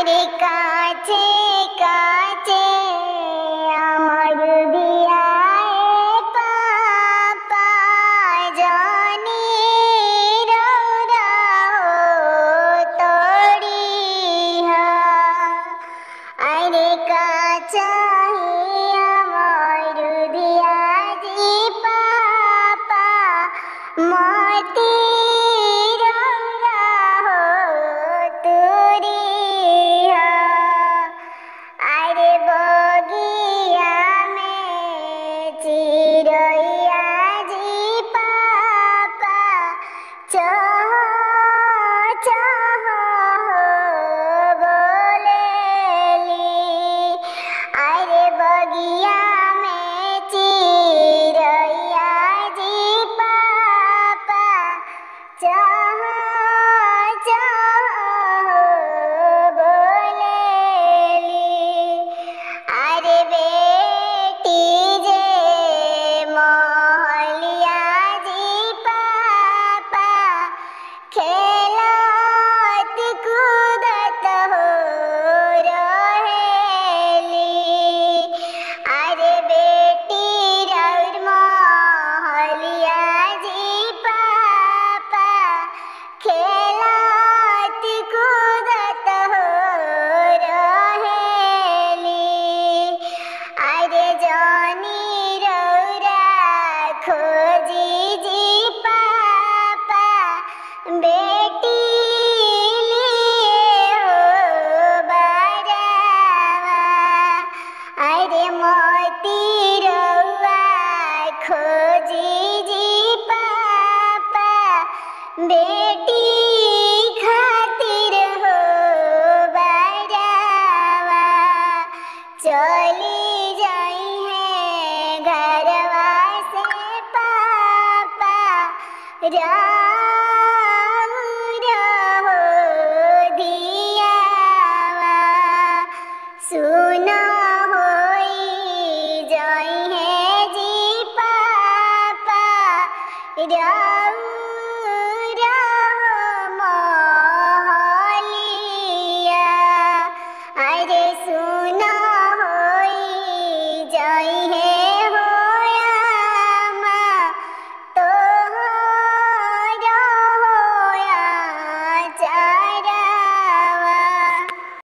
আরে কাছে কাছে আমার দিয়ায় পাপা জানি তড়িহা আরে কাছে আমার দিয়াজি পাপা মতি আরে বগিয়া মে চিরইয়া জি পাপা চহ চহ বলেলি আরে বগিয়া মে চিরইয়া জি পাপা চহ চহ আরে বেটি যে মহলিয়া জি পাপা খেলত কুদত হো রহেলি আরে বেটি রৌর মহলিয়া জি পাপা খেলত কুদত হো আরে জানি রৌরা খোঁজি জি পাপা বেটি লিয়ে হো বারাবা আরে মতি রৌয়া খোঁজি জি পাপা বেটি খাতির হো বারাবা चली जाई है घरवा से पापा राम रहो दियावा सुना होई जाई है जी पापा